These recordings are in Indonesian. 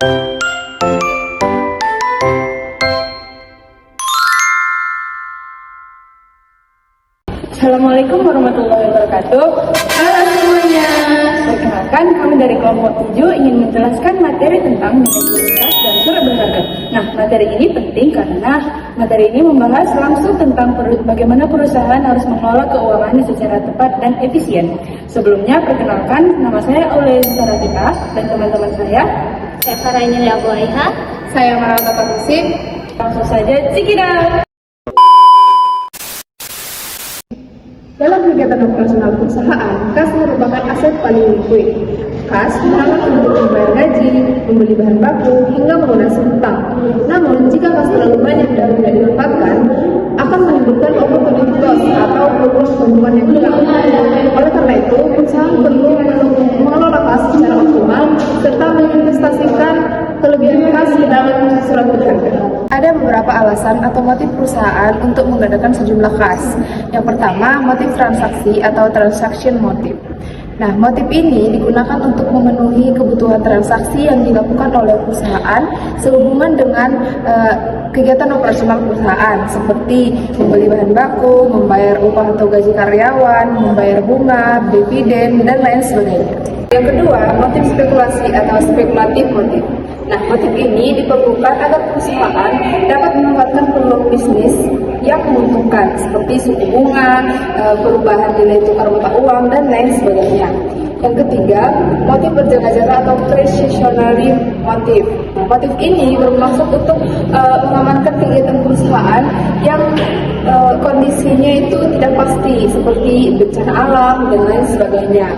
Assalamualaikum warahmatullahi wabarakatuh. Halo semuanya. Perkenalkan, kami dari kelompok 7 ingin menjelaskan materi tentang manajemen kas dan surat berharga. Nah, materi ini penting karena materi ini membahas langsung tentang bagaimana perusahaan harus mengelola keuangannya secara tepat dan efisien. Sebelumnya, perkenalkan, nama saya Oleh Sarafika dan teman-teman saya. Saya Farainya Abu Aiha. Saya Marawata Pakusim. Langsung saja, cikidang. Dalam kegiatan operasional perusahaan, kas merupakan aset paling likuid. Kas digunakan untuk membayar gaji, membeli bahan baku, hingga melunasi hutang. Namun, jika kas terlalu banyak dan tidak dimanfaatkan, akan menimbulkan opportunity loss atau peluang keuntungan yang hilang. Oleh karena itu, perusahaan perlu mengelola kas secara optimal serta menginvestasikan kelebihan kas ke dalam surat berharga. Ada beberapa alasan atau motif perusahaan untuk menggunakan sejumlah kas. Yang pertama, motif transaksi atau transaction motive. Nah, motif ini digunakan untuk memenuhi kebutuhan transaksi yang dilakukan oleh perusahaan sehubungan dengan kegiatan operasional perusahaan seperti membeli bahan baku, membayar upah atau gaji karyawan, membayar bunga, dividen, dan lain sebagainya. Yang kedua, motif spekulasi atau spekulatif motif. Nah, motif ini diperlukan agar perusahaan dapat memanfaatkan peluang bisnis yang menguntungkan seperti suku bunga, perubahan nilai tukar mata uang, dan lain sebagainya. Yang ketiga, motif berjaga-jaga atau precautionary motif. Nah, motif ini bermaksud untuk mengamankan kegiatan perusahaan yang kondisinya itu tidak pasti seperti bencana alam dan lain sebagainya.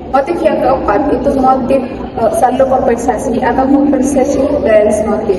Motif yang keempat itu motif saldo kompensasi atau compensation balance motif.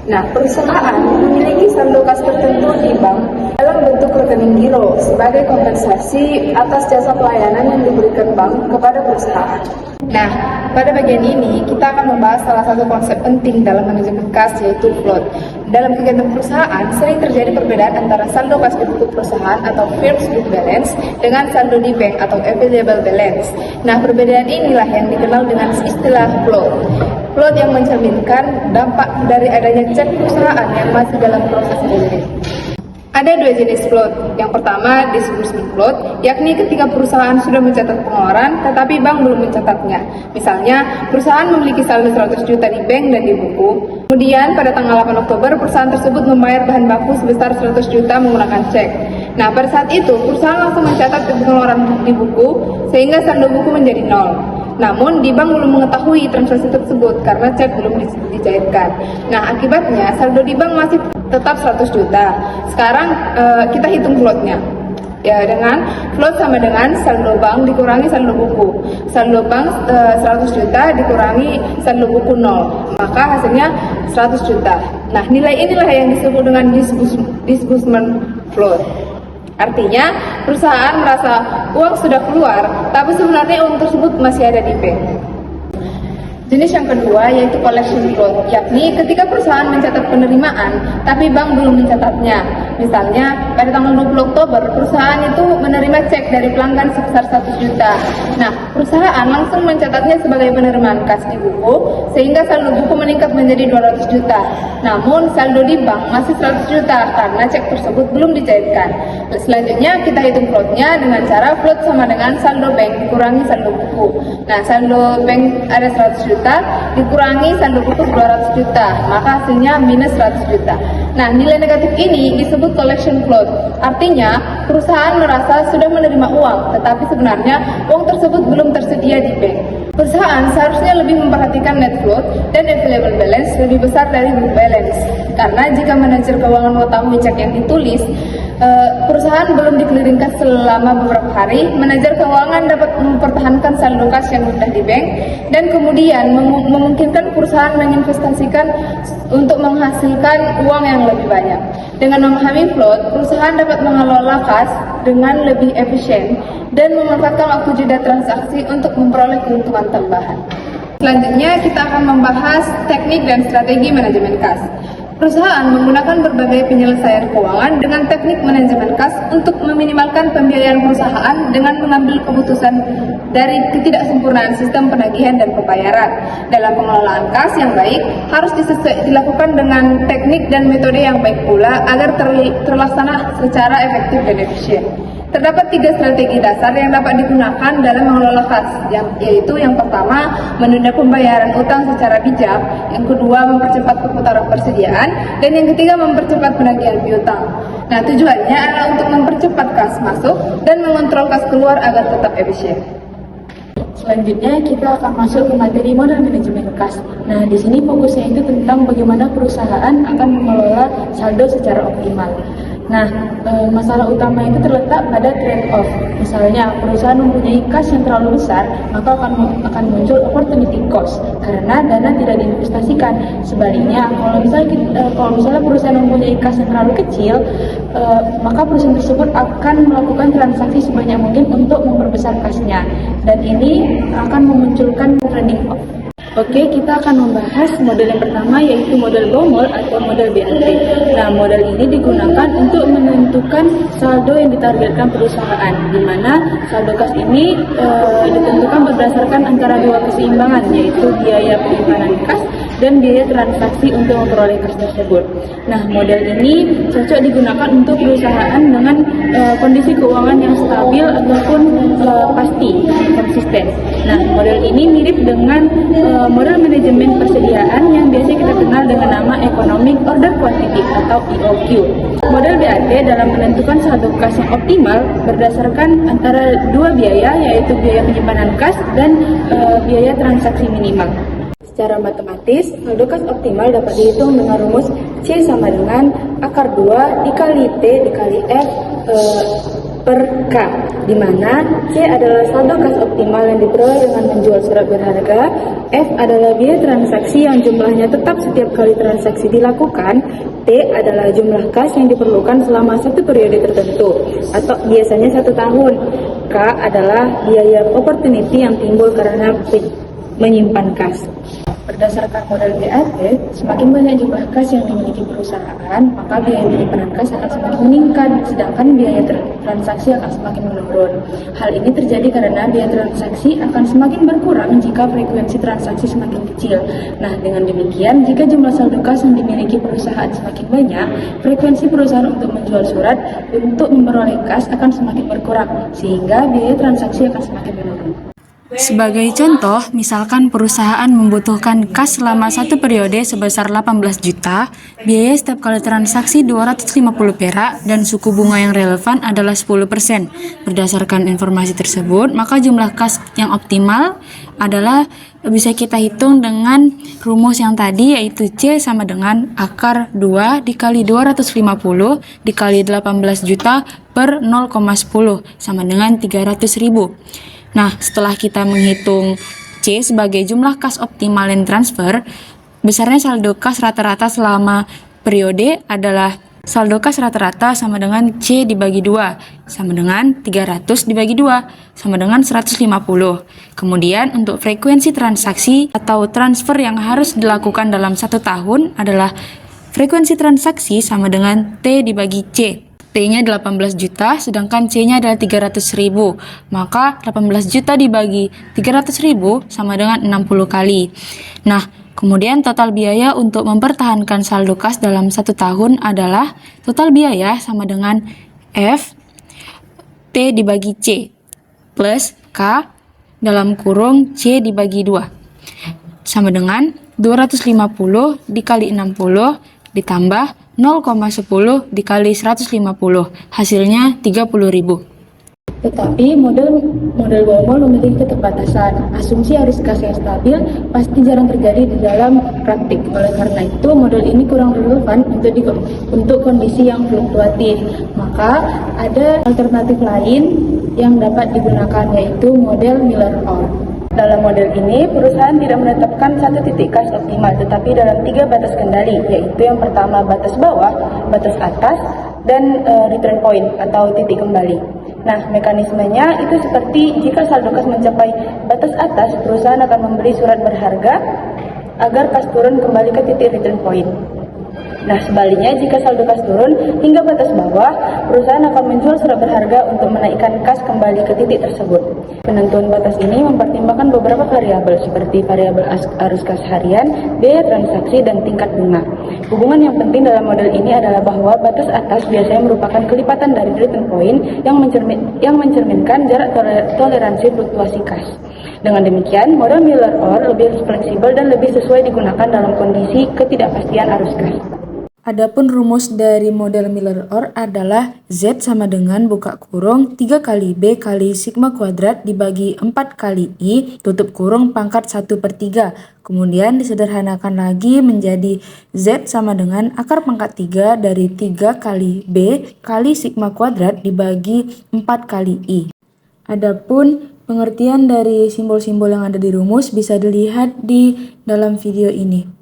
Nah, perusahaan memiliki saldo kas tertentu di bank dalam bentuk rekening giro sebagai kompensasi atas jasa pelayanan yang diberikan bank kepada perusahaan. Nah, pada bagian ini kita akan membahas salah satu konsep penting dalam manajemen kas, yaitu float. Dalam kegiatan perusahaan sering terjadi perbedaan antara saldo kas di buku perusahaan atau firm's book balance dengan saldo di bank atau available balance. Nah, perbedaan inilah yang dikenal dengan istilah float. Float yang mencerminkan dampak dari adanya cek perusahaan yang masih dalam proses delivery. Ada dua jenis float. Yang pertama, disbursement float, yakni ketika perusahaan sudah mencatat pengeluaran, tetapi bank belum mencatatnya. Misalnya, perusahaan memiliki saldo 100 juta di bank dan di buku. Kemudian, pada tanggal 8 Oktober, perusahaan tersebut membayar bahan baku sebesar 100 juta menggunakan cek. Nah, pada saat itu, perusahaan langsung mencatat pengeluaran di buku, sehingga saldo buku menjadi 0. Namun, di bank belum mengetahui transaksi tersebut karena cek belum dicairkan. Nah, akibatnya saldo di bank masih tetap 100 juta. Sekarang kita hitung floatnya. Ya, dengan float sama dengan saldo bank dikurangi saldo buku. Saldo bank 100 juta dikurangi saldo buku 0. Maka hasilnya 100 juta. Nah, nilai inilah yang disebut dengan disbursement float. Artinya, perusahaan merasa uang sudah keluar, tapi sebenarnya uang tersebut masih ada di bank. Jenis yang kedua yaitu collection float, yakni ketika perusahaan mencatat penerimaan, tapi bank belum mencatatnya. Misalnya, pada tanggal 20 Oktober, perusahaan itu menerima cek dari pelanggan sebesar 100 juta. Nah, perusahaan langsung mencatatnya sebagai penerimaan kas di buku, sehingga saldo buku meningkat menjadi 200 juta. Namun, saldo di bank masih 100 juta karena cek tersebut belum dicairkan. Selanjutnya, kita hitung floatnya dengan cara float sama dengan saldo bank dikurangi saldo buku. Nah, saldo bank ada 100 juta, dikurangi saldo buku 200 juta, maka hasilnya minus 100 juta. Nah, nilai negatif ini disebut collection float. Artinya, perusahaan merasa sudah menerima uang, tetapi sebenarnya uang tersebut belum tersedia di bank. Perusahaan seharusnya lebih memperhatikan net float dan available balance lebih besar dari book balance. Karena jika manajer keuangan mengetahui cek yang ditulis, perusahaan belum dikeliringkan selama beberapa hari, manajer keuangan dapat mempertahankan saldo kas yang rendah di bank dan kemudian memungkinkan perusahaan menginvestasikan untuk menghasilkan uang yang lebih banyak. Dengan memahami float, perusahaan dapat mengelola kas dengan lebih efisien dan memanfaatkan waktu jeda transaksi untuk memperoleh keuntungan tambahan. Selanjutnya kita akan membahas teknik dan strategi manajemen kas. Perusahaan menggunakan berbagai penyelesaian keuangan dengan teknik manajemen kas untuk meminimalkan pembiayaan perusahaan dengan mengambil keputusan dari ketidaksempurnaan sistem penagihan dan pembayaran. Dalam pengelolaan kas yang baik, harus dilakukan dengan teknik dan metode yang baik pula agar terlaksana secara efektif dan efisien. Terdapat 3 strategi dasar yang dapat digunakan dalam mengelola kas, yaitu yang pertama, menunda pembayaran utang secara bijak, yang kedua, mempercepat perputaran persediaan, dan yang ketiga, mempercepat penagihan piutang. Nah, tujuannya adalah untuk mempercepat kas masuk dan mengontrol kas keluar agar tetap efisien. Selanjutnya kita akan masuk ke materi modal manajemen kas. Nah, di sini fokusnya itu tentang bagaimana perusahaan akan mengelola saldo secara optimal. Nah, masalah utama itu terletak pada trade-off. Misalnya, perusahaan mempunyai kas yang terlalu besar, maka akan muncul opportunity cost karena dana tidak diinvestasikan. Sebaliknya, kalau misalnya perusahaan mempunyai kas yang terlalu kecil, maka perusahaan tersebut akan melakukan transaksi sebanyak mungkin untuk memperbesar kasnya. Dan ini akan memunculkan trading off. Oke, kita akan membahas model yang pertama, yaitu model Baumol atau model BAT. Nah, model ini digunakan untuk menentukan saldo yang ditargetkan perusahaan, di mana saldo kas ini ditentukan berdasarkan antara 2 keseimbangan, yaitu biaya penyimpanan kas dan biaya transaksi untuk memperoleh kas tersebut. Nah, model ini cocok digunakan untuk perusahaan dengan kondisi keuangan yang stabil ataupun pasti, konsisten. Nah, model ini mirip dengan model manajemen persediaan yang biasa kita kenal dengan nama Economic Order Quantity atau EOQ. Model BAT dalam menentukan saldo kas yang optimal berdasarkan antara 2 biaya, yaitu biaya penyimpanan kas dan biaya transaksi minimal. Secara matematis, saldo kas optimal dapat dihitung dengan rumus C sama dengan akar 2 dikali T dikali F per K, di mana C adalah saldo kas optimal yang diperoleh dengan menjual surat berharga, F adalah biaya transaksi yang jumlahnya tetap setiap kali transaksi dilakukan, T adalah jumlah kas yang diperlukan selama satu periode tertentu, atau biasanya 1 tahun, K adalah biaya opportunity yang timbul karena menyimpan kas. Berdasarkan model BAT, semakin banyak jumlah kas yang dimiliki perusahaan, maka biaya penyimpanan kas akan semakin meningkat, sedangkan biaya transaksi akan semakin menurun. Hal ini terjadi karena biaya transaksi akan semakin berkurang jika frekuensi transaksi semakin kecil. Nah, dengan demikian, jika jumlah saldo kas yang dimiliki perusahaan semakin banyak, frekuensi perusahaan untuk menjual surat untuk memperoleh kas akan semakin berkurang, sehingga biaya transaksi akan semakin menurun. Sebagai contoh, misalkan perusahaan membutuhkan kas selama satu periode sebesar 18 juta, biaya setiap kali transaksi 250 perak, dan suku bunga yang relevan adalah 10%. Berdasarkan informasi tersebut, maka jumlah kas yang optimal adalah bisa kita hitung dengan rumus yang tadi, yaitu C sama dengan akar 2 dikali 250 dikali 18 juta per 0,10 sama dengan 300.000. Nah, setelah kita menghitung C sebagai jumlah kas optimal yang transfer, besarnya saldo kas rata-rata selama periode adalah saldo kas rata-rata sama dengan C dibagi 2, sama dengan 300 dibagi 2, sama dengan 150. Kemudian untuk frekuensi transaksi atau transfer yang harus dilakukan dalam 1 tahun adalah frekuensi transaksi sama dengan T dibagi C. T-nya 18 juta, sedangkan C-nya adalah 300.000. Maka 18 juta dibagi 300.000 sama dengan 60 kali. Nah, kemudian total biaya untuk mempertahankan saldo kas dalam 1 tahun adalah total biaya sama dengan F T dibagi C plus K dalam kurung C dibagi 2 sama dengan 250 dikali 60 ditambah 0,10 dikali 150, hasilnya 30.000. Tetapi model Baumol memiliki keterbatasan. Asumsi arus kas yang stabil pasti jarang terjadi di dalam praktik. Oleh karena itu, model ini kurang relevan untuk kondisi yang fluktuatif. Maka ada alternatif lain yang dapat digunakan, yaitu model Miller-Orr. Dalam model ini, perusahaan tidak menetapkan satu titik kas optimal, tetapi dalam 3 batas kendali, yaitu yang pertama batas bawah, batas atas, dan return point atau titik kembali. Nah, mekanismenya itu seperti jika saldo kas mencapai batas atas, perusahaan akan membeli surat berharga agar kas turun kembali ke titik return point. Nah, sebaliknya jika saldo kas turun hingga batas bawah, perusahaan akan menjual surat berharga untuk menaikkan kas kembali ke titik tersebut. Penentuan batas ini mempertimbangkan beberapa variabel seperti variabel arus kas harian, biaya transaksi, dan tingkat bunga. Hubungan yang penting dalam model ini adalah bahwa batas atas biasanya merupakan kelipatan dari return point yang mencerminkan jarak toleransi fluktuasi kas. Dengan demikian, model Miller-Orr lebih fleksibel dan lebih sesuai digunakan dalam kondisi ketidakpastian arus kas. Adapun rumus dari model Miller-Orr adalah Z sama dengan buka kurung 3 kali B kali sigma kuadrat dibagi 4 kali I tutup kurung pangkat 1/3. Kemudian disederhanakan lagi menjadi Z sama dengan akar pangkat 3 dari 3 kali B kali sigma kuadrat dibagi 4 kali I. Adapun pengertian dari simbol-simbol yang ada di rumus bisa dilihat di dalam video ini.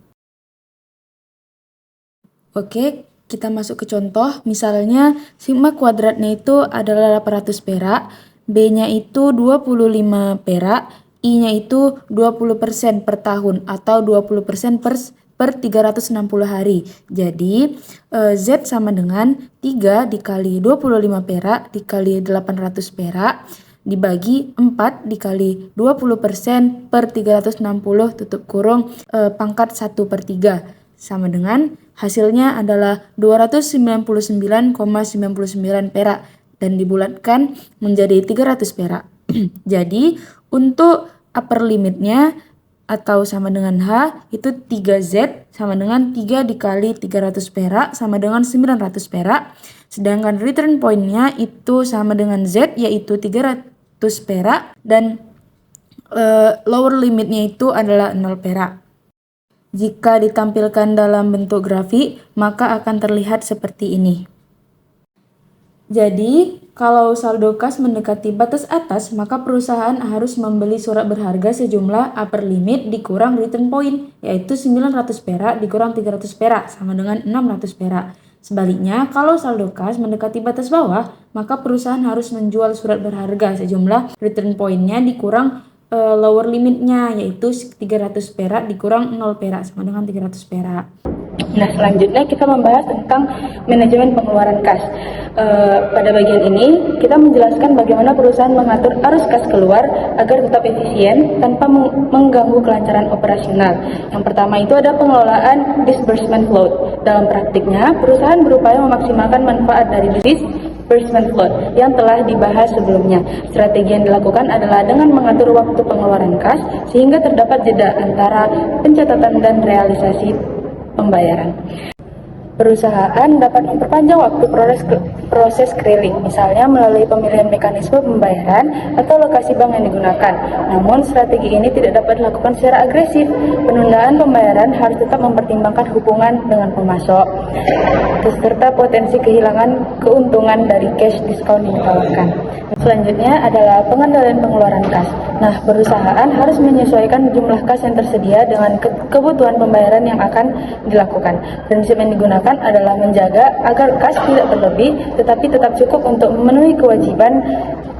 Oke, kita masuk ke contoh. Misalnya sigma kuadratnya itu adalah 800 perak, B-nya itu 25 perak, I-nya itu 20% per tahun atau 20% per 360 hari. Jadi Z sama dengan 3 dikali 25 perak dikali 800 perak dibagi 4 dikali 20% per 360 tutup kurung pangkat 1/3 sama dengan hasilnya adalah 299,99 perak dan dibulatkan menjadi 300 perak. Jadi untuk upper limitnya atau sama dengan H itu 3Z sama dengan 3 dikali 300 perak sama dengan 900 perak. Sedangkan return point-nya itu sama dengan Z yaitu 300 perak dan lower limitnya itu adalah 0 perak. Jika ditampilkan dalam bentuk grafik, maka akan terlihat seperti ini. Jadi, kalau saldo kas mendekati batas atas, maka perusahaan harus membeli surat berharga sejumlah upper limit dikurang return point, yaitu 900 perak dikurang 300 perak, sama dengan 600 perak. Sebaliknya, kalau saldo kas mendekati batas bawah, maka perusahaan harus menjual surat berharga sejumlah return point-nya dikurang lower limitnya, yaitu 300 perak dikurang 0 perak sama dengan 300 perak. Nah, selanjutnya kita membahas tentang manajemen pengeluaran kas. Pada bagian ini, kita menjelaskan bagaimana perusahaan mengatur arus kas keluar agar tetap efisien tanpa mengganggu kelancaran operasional. Yang pertama itu ada pengelolaan disbursement float. Dalam praktiknya, perusahaan berupaya memaksimalkan manfaat dari disbursement float yang telah dibahas sebelumnya. Strategi yang dilakukan adalah dengan mengatur waktu pengeluaran kas sehingga terdapat jeda antara pencatatan dan realisasi pembayaran. Perusahaan dapat memperpanjang waktu proses keliling, misalnya melalui pemilihan mekanisme pembayaran atau lokasi bank yang digunakan. Namun, strategi ini tidak dapat dilakukan secara agresif. Penundaan pembayaran harus tetap mempertimbangkan hubungan dengan pemasok, serta potensi kehilangan keuntungan dari cash discount yang ditawarkan. Selanjutnya adalah pengendalian pengeluaran kas. Nah, perusahaan harus menyesuaikan jumlah kas yang tersedia dengan kebutuhan pembayaran yang akan dilakukan. Prinsip yang digunakan adalah menjaga agar kas tidak berlebih, tetapi tetap cukup untuk memenuhi kewajiban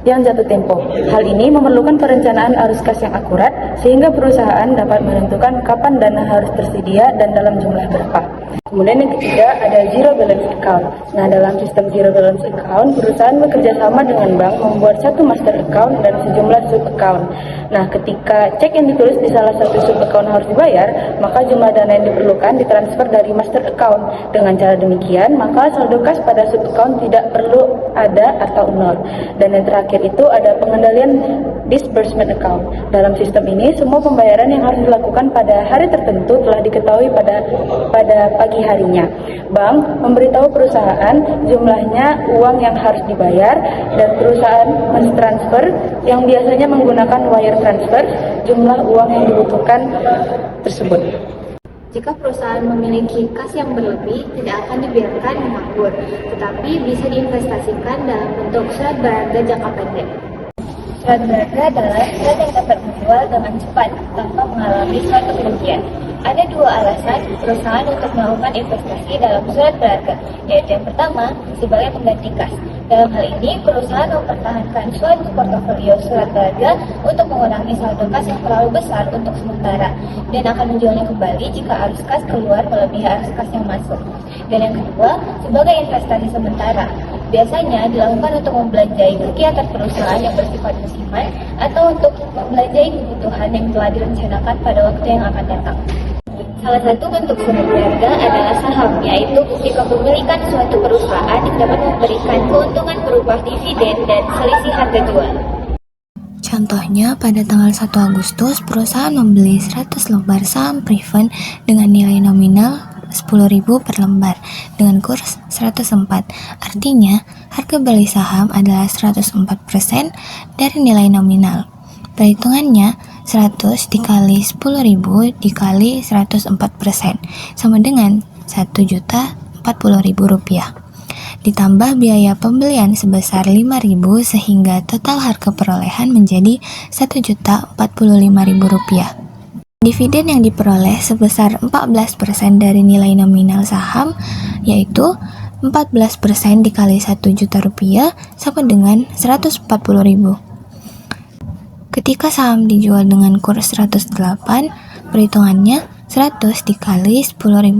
yang jatuh tempo. Hal ini memerlukan perencanaan arus kas yang akurat, sehingga perusahaan dapat menentukan kapan dana harus tersedia dan dalam jumlah berapa. Kemudian yang ketiga ada zero balance account. Nah, dalam sistem zero balance account, perusahaan bekerja sama dengan bank membuat satu master account dan sejumlah sub account. Nah, ketika cek yang ditulis di salah satu sub account harus dibayar, maka jumlah dana yang diperlukan ditransfer dari master account. Dengan cara demikian, maka saldo kas pada sub account tidak perlu ada atau nol. Dan yang terakhir itu ada pengendalian disbursement account. Dalam sistem ini, semua pembayaran yang harus dilakukan pada hari tertentu telah diketahui pada pagi harinya. Bank memberitahu perusahaan jumlahnya uang yang harus dibayar dan perusahaan mentransfer yang biasanya menggunakan wire transfer jumlah uang yang dibutuhkan tersebut. Jika perusahaan memiliki kas yang berlebih, tidak akan dibiarkan menganggur, tetapi bisa diinvestasikan dalam bentuk surat berharga jangka pendek. Surat berharga adalah surat yang dapat dijual dengan cepat tanpa mengalami suatu kerugian. Ada dua alasan perusahaan untuk melakukan investasi dalam surat berharga, yaitu yang pertama, sebagai pengganti kas. Dalam hal ini, perusahaan mempertahankan suatu portofolio surat berharga untuk mengurangi saldo kas yang terlalu besar untuk sementara, dan akan menjualnya kembali jika arus kas keluar melebihi arus kas yang masuk. Dan yang kedua, sebagai investasi sementara, biasanya dilakukan untuk membelanjai kegiatan perusahaan yang bersifat musiman atau untuk membelanjai kebutuhan yang telah direncanakan pada waktu yang akan datang. Salah satu bentuk surat berharga adalah saham, yaitu bukti kepemilikan suatu perusahaan yang dapat memberikan keuntungan berupa dividen dan selisih harga jual. Contohnya, pada tanggal 1 Agustus, perusahaan membeli 100 lembar saham Priven dengan nilai nominal 10.000 per lembar dengan kurs 104. Artinya, harga beli saham adalah 104% dari nilai nominal. Perhitungannya, 100 dikali 10.000 dikali 104% sama dengan Rp1.040.000. Ditambah biaya pembelian sebesar 5.000 sehingga total harga perolehan menjadi Rp1.045.000. Dividen yang diperoleh sebesar 14% dari nilai nominal saham, yaitu 14% dikali Rp1.000.000 sama dengan Rp140.000. Ketika saham dijual dengan kurs 108, perhitungannya 100 dikali 10.000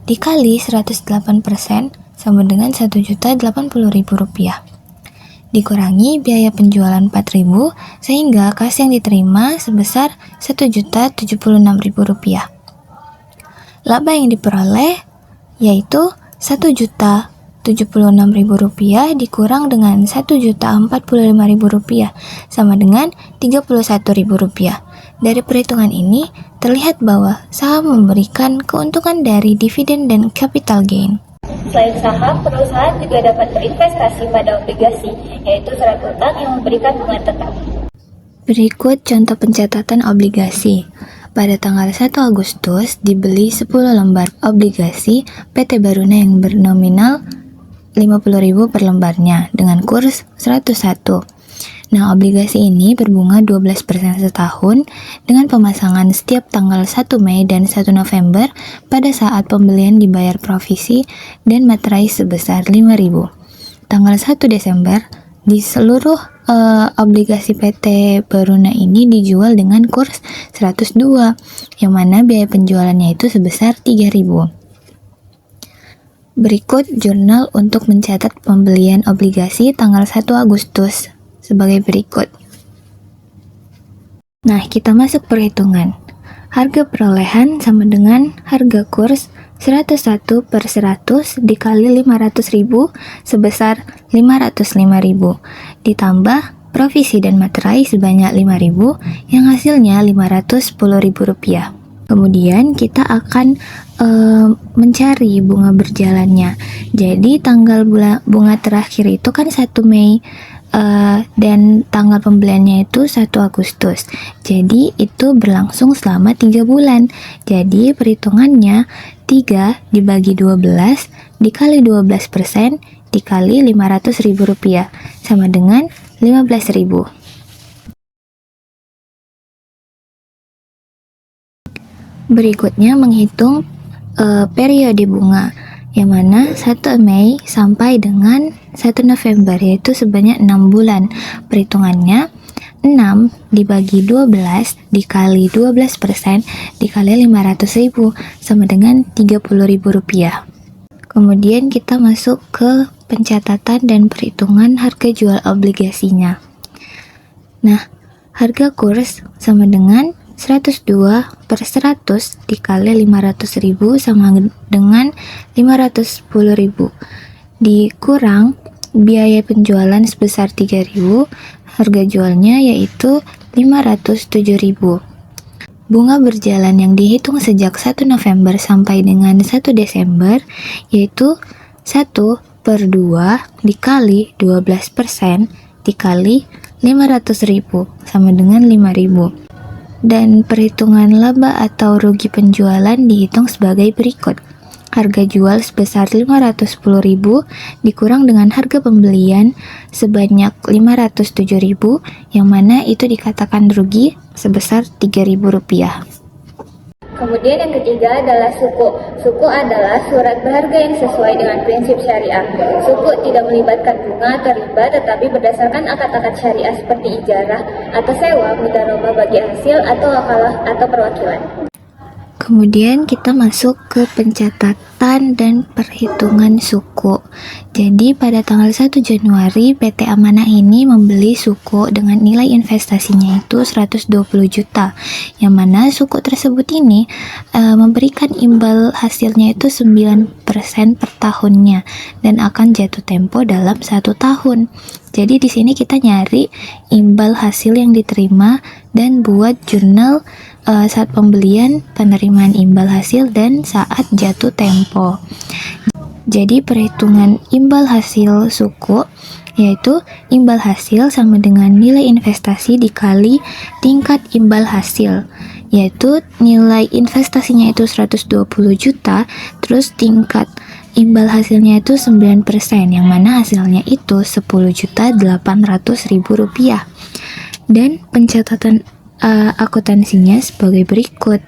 dikali 108% sama dengan Rp1.080.000. Dikurangi biaya penjualan 4.000 sehingga kas yang diterima sebesar Rp1.076.000. Laba yang diperoleh yaitu Rp1.076.000 dikurang dengan Rp1.045.000 sama dengan Rp31.000. Dari perhitungan ini terlihat bahwa saham memberikan keuntungan dari dividen dan capital gain. Selain saham, perusahaan juga dapat berinvestasi pada obligasi, yaitu surat utang yang memberikan bunga tetap. Berikut contoh pencatatan obligasi. Pada tanggal 1 Agustus dibeli 10 lembar obligasi PT Baruna yang bernominal 50.000 per lembarnya dengan kurs 101. Nah, obligasi ini berbunga 12% setahun dengan pemasangan setiap tanggal 1 Mei dan 1 November pada saat pembelian dibayar provisi dan materai sebesar 5.000. Tanggal 1 Desember di seluruh obligasi PT Baruna ini dijual dengan kurs 102, yang mana biaya penjualannya itu sebesar 3.000. Berikut jurnal untuk mencatat pembelian obligasi tanggal 1 Agustus sebagai berikut. Nah, kita masuk perhitungan. Harga perolehan sama dengan harga kurs 101 per 100 dikali 500.000 sebesar 505.000 ditambah provisi dan materai sebanyak 5.000 yang hasilnya Rp510.000. Kemudian kita akan mencari bunga berjalannya. Jadi tanggal bunga terakhir itu kan 1 Mei dan tanggal pembeliannya itu 1 Agustus. Jadi itu berlangsung selama 3 bulan. Jadi perhitungannya 3 dibagi 12 dikali 12% dikali Rp500.000 sama dengan 15.000. Berikutnya menghitung periode bunga, yang mana 1 Mei sampai dengan 1 November, yaitu sebanyak 6 bulan. Perhitungannya 6 dibagi 12 dikali 12% dikali 500.000 sama dengan Rp30.000. Kemudian kita masuk ke pencatatan dan perhitungan harga jual obligasinya. Nah, harga kurs sama dengan 102 per 100 dikali 500.000 sama dengan 510.000 dikurang biaya penjualan sebesar 3.000, harga jualnya yaitu 507.000. Bunga berjalan yang dihitung sejak 1 November sampai dengan 1 Desember yaitu 1 per 2 dikali 12% dikali 500.000 sama dengan 5.000. Dan perhitungan laba atau rugi penjualan dihitung sebagai berikut. Harga jual sebesar 510.000 dikurang dengan harga pembelian sebanyak 507.000, yang mana itu dikatakan rugi sebesar Rp3.000. Kemudian yang ketiga adalah suku. Suku adalah surat berharga yang sesuai dengan prinsip syariah. Suku tidak melibatkan bunga atau riba, tetapi berdasarkan akad-akad syariah seperti ijarah atau sewa, mudharabah bagi hasil atau wakalah atau perwakilan. Kemudian kita masuk ke pencatatan dan perhitungan suku. Jadi pada tanggal 1 Januari PT Amanah ini membeli suku dengan nilai investasinya itu 120 juta. Yang mana suku tersebut ini memberikan imbal hasilnya itu 9% per tahunnya dan akan jatuh tempo dalam 1 tahun. Jadi di sini kita nyari imbal hasil yang diterima dan buat jurnal saat pembelian, penerimaan imbal hasil, dan saat jatuh tempo. Jadi perhitungan imbal hasil suku yaitu imbal hasil sama dengan nilai investasi dikali tingkat imbal hasil, yaitu nilai investasinya itu 120 juta, terus tingkat imbal hasilnya itu 9%, yang mana hasilnya itu 10.800.000 rupiah. Dan pencatatan akuntansinya sebagai berikut.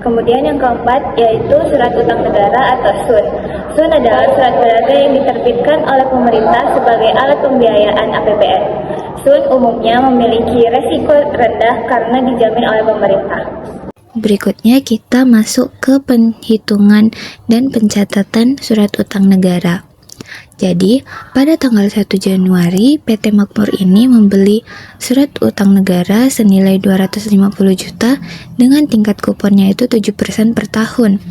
Kemudian yang keempat yaitu surat utang negara atau SUN. SUN adalah surat berharga yang diterbitkan oleh pemerintah sebagai alat pembiayaan APBN. SUN umumnya memiliki resiko rendah karena dijamin oleh pemerintah. Berikutnya kita masuk ke penghitungan dan pencatatan surat utang negara. Jadi, pada tanggal 1 Januari, PT Makmur ini membeli surat utang negara senilai 250 juta dengan tingkat kuponnya itu 7% per tahun.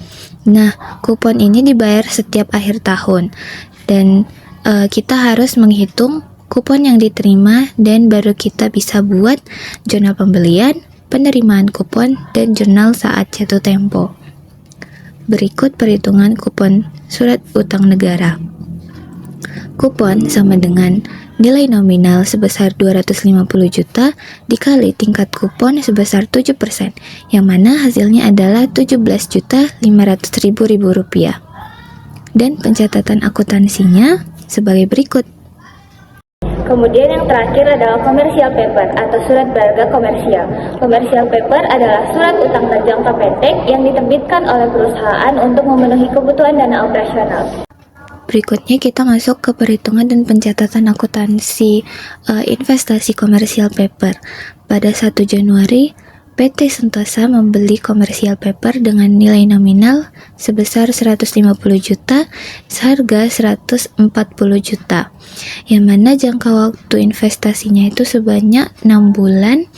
Nah, kupon ini dibayar setiap akhir tahun dan kita harus menghitung kupon yang diterima dan baru kita bisa buat jurnal pembelian, penerimaan kupon, dan jurnal saat jatuh tempo. Berikut perhitungan kupon surat utang negara. Kupon sama dengan nilai nominal sebesar 250 juta dikali tingkat kupon sebesar 7%, yang mana hasilnya adalah 17.500.000 rupiah. Dan pencatatan akuntansinya sebagai berikut. Kemudian yang terakhir adalah commercial paper atau surat berharga komersial. Commercial paper adalah surat utang berjangka pendek yang diterbitkan oleh perusahaan untuk memenuhi kebutuhan dana operasional. Berikutnya kita masuk ke perhitungan dan pencatatan akuntansi investasi commercial paper. Pada 1 Januari, PT Sentosa membeli commercial paper dengan nilai nominal sebesar 150 juta, seharga 140 juta. Yang mana jangka waktu investasinya itu sebanyak 6 bulan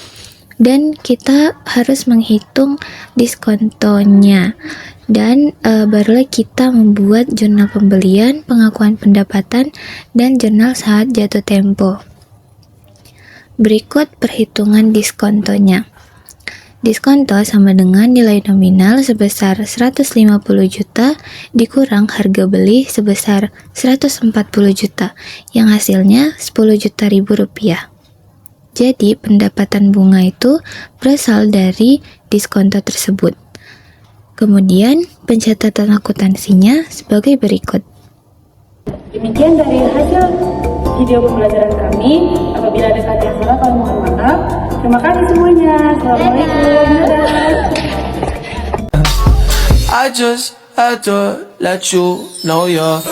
dan kita harus menghitung diskontonya. Dan barulah kita membuat jurnal pembelian, pengakuan pendapatan, dan jurnal saat jatuh tempo. Berikut perhitungan diskontonya. Diskonto sama dengan nilai nominal sebesar 150 juta dikurang harga beli sebesar 140 juta, yang hasilnya 10.000.000 rupiah. Jadi pendapatan bunga itu berasal dari diskonto tersebut. Kemudian pencatatan akuntansinya sebagai berikut. Demikian dari hasil video pembelajaran kami. Apabila ada kata yang salah, kami mohon maaf. Terima kasih semuanya. Assalamualaikum. Dadah. I just had to let you know you're